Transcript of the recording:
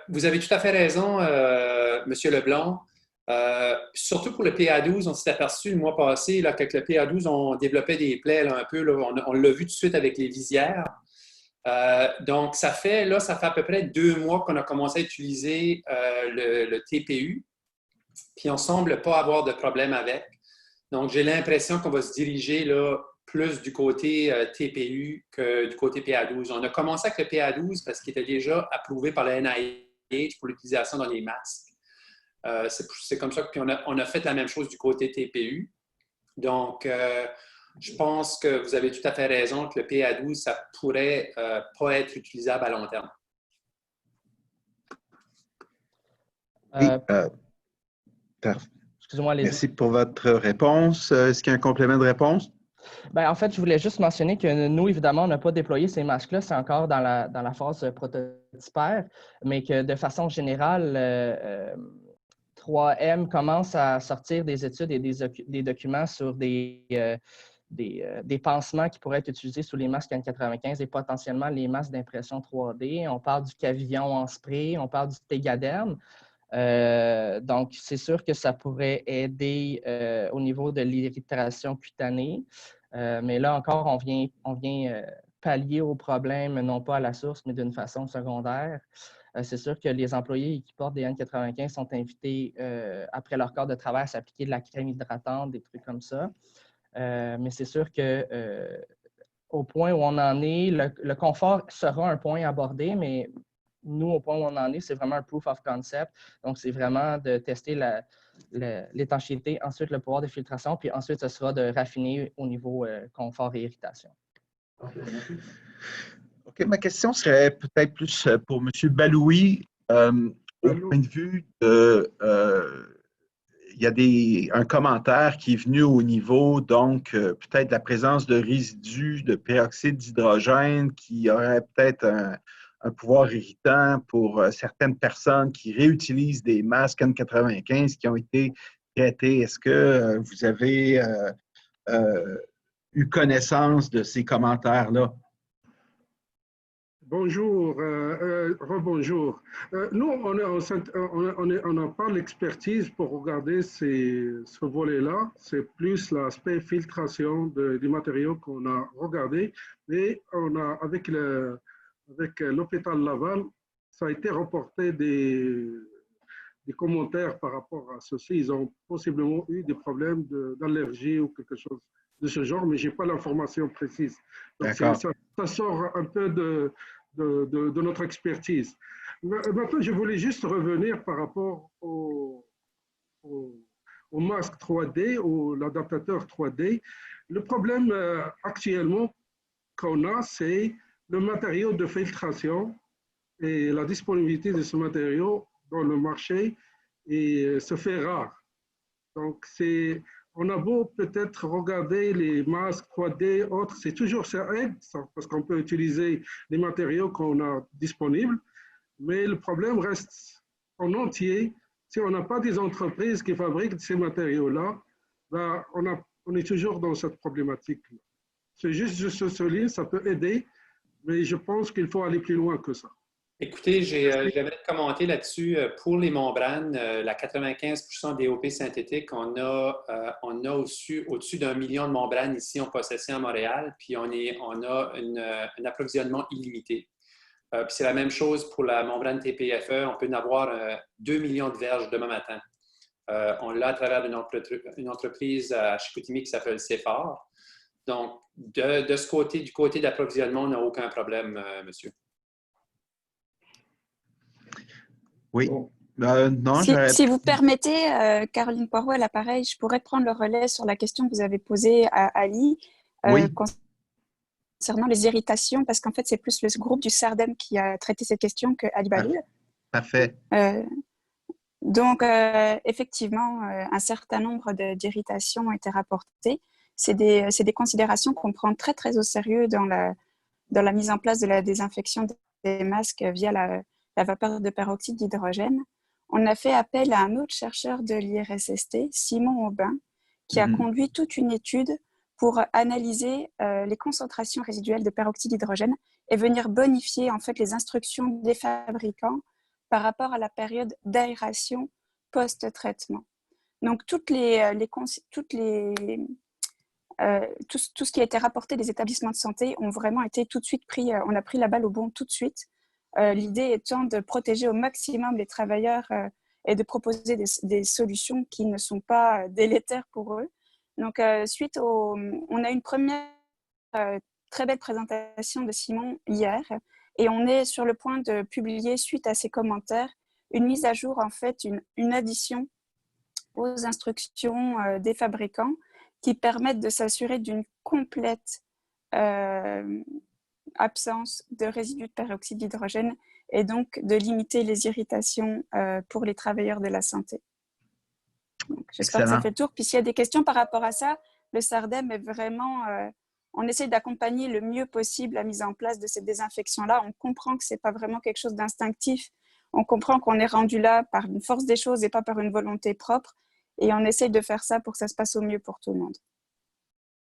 Vous avez tout à fait raison, Monsieur Leblanc. Surtout pour le PA12, on s'est aperçu le mois passé là, qu'avec le PA12, on développait des plaies là, un peu. Là, on l'a vu tout de suite avec les visières. Donc, ça fait à peu près 2 mois qu'on a commencé à utiliser le TPU, puis on ne semble pas avoir de problème avec. Donc, j'ai l'impression qu'on va se diriger là, plus du côté TPU que du côté PA12. On a commencé avec le PA12 parce qu'il était déjà approuvé par la NIH pour l'utilisation dans les masques. C'est comme ça qu'on a fait la même chose du côté TPU. Donc, je pense que vous avez tout à fait raison que le PA12, ça pourrait pas être utilisable à long terme. Oui, Excusez-moi, merci pour votre réponse. Est-ce qu'il y a un complément de réponse? Ben, en fait, je voulais juste mentionner que nous, évidemment, on n'a pas déployé ces masques-là. C'est encore dans la phase prototypaire, mais que de façon générale, 3M commence à sortir des études et des documents sur des pansements qui pourraient être utilisés sous les masques N95 et potentiellement les masques d'impression 3D. On parle du cavillon en spray, on parle du Tegaderm. Donc, c'est sûr que ça pourrait aider au niveau de l'irritation cutanée. Mais là encore, on vient pallier au problème, non pas à la source, mais d'une façon secondaire. C'est sûr que les employés qui portent des N95 sont invités, après leur corps de travail, à s'appliquer de la crème hydratante, des trucs comme ça. Mais c'est sûr que au point où on en est, le confort sera un point abordé, mais nous, au point où on en est, c'est vraiment un proof of concept. Donc, c'est vraiment de tester l'étanchéité, ensuite le pouvoir de filtration, puis ensuite, ce sera de raffiner au niveau confort et irritation. OK, ma question serait peut-être plus pour M. Baloui. Au point de vue de... il y a un commentaire qui est venu au niveau, donc, peut-être la présence de résidus de peroxyde d'hydrogène qui aurait peut-être un pouvoir irritant pour certaines personnes qui réutilisent des masques N95 qui ont été traités. Est-ce que vous avez eu connaissance de ces commentaires-là? Bonjour, rebonjour. Nous, on n'a pas l'expertise pour regarder ce volet-là. C'est plus l'aspect filtration des matériaux qu'on a regardé. Mais avec l'hôpital Laval, ça a été reporté des commentaires par rapport à ceci. Ils ont possiblement eu des problèmes d'allergie ou quelque chose de ce genre, mais je n'ai pas l'information précise. Donc, ça sort un peu de notre expertise. Maintenant, je voulais juste revenir par rapport au masque 3D, ou l'adaptateur 3D. Le problème actuellement qu'on a, c'est le matériau de filtration et la disponibilité de ce matériau dans le marché se fait rare. Donc, on a beau peut-être regarder les masques 3D, autres, c'est toujours ça aide, parce qu'on peut utiliser les matériaux qu'on a disponibles, mais le problème reste en entier. Si on n'a pas des entreprises qui fabriquent ces matériaux-là, ben on est toujours dans cette problématique-là. C'est juste, je souligne, ça peut aider, mais je pense qu'il faut aller plus loin que ça. Écoutez, j'aimerais commenter là-dessus. Pour les membranes, la 95% DOP synthétique, on a au-dessus d'1 million de membranes ici en possession à Montréal, puis on a un approvisionnement illimité. Puis c'est la même chose pour la membrane TPFE. On peut en avoir 2 millions de verges demain matin. On l'a à travers une entreprise à Chicoutimi qui s'appelle CFAR. Donc, du côté d'approvisionnement, on n'a aucun problème, monsieur. Oui. Non, si vous permettez, Caroline Poirot à l'appareil, je pourrais prendre le relais sur la question que vous avez posée à Ali concernant les irritations, parce qu'en fait, c'est plus le groupe du SARDEM qui a traité cette question que Ali Baloul. Parfait. Donc, effectivement, un certain nombre d'irritations ont été rapportées. C'est des considérations qu'on prend très, très au sérieux dans la mise en place de la désinfection des masques via la vapeur de peroxyde d'hydrogène. On a fait appel à un autre chercheur de l'IRSST, Simon Aubin, qui a conduit toute une étude pour analyser les concentrations résiduelles de peroxyde d'hydrogène et venir bonifier en fait les instructions des fabricants par rapport à la période d'aération post-traitement. Donc, tout ce qui a été rapporté des établissements de santé ont vraiment été tout de suite on a pris la balle au bond tout de suite. L'idée étant de protéger au maximum les travailleurs et de proposer des solutions qui ne sont pas délétères pour eux. Donc, on a une première très belle présentation de Simon hier et on est sur le point de publier, suite à ses commentaires, une mise à jour, en fait, une addition aux instructions des fabricants qui permettent de s'assurer d'une complète absence de résidus de peroxyde d'hydrogène et donc de limiter les irritations pour les travailleurs de la santé. J'espère que ça fait le tour. Puis s'il y a des questions par rapport à ça, le SARDEM est vraiment... on essaie d'accompagner le mieux possible la mise en place de cette désinfection-là. On comprend que ce n'est pas vraiment quelque chose d'instinctif. On comprend qu'on est rendu là par une force des choses et pas par une volonté propre. Et on essaie de faire ça pour que ça se passe au mieux pour tout le monde.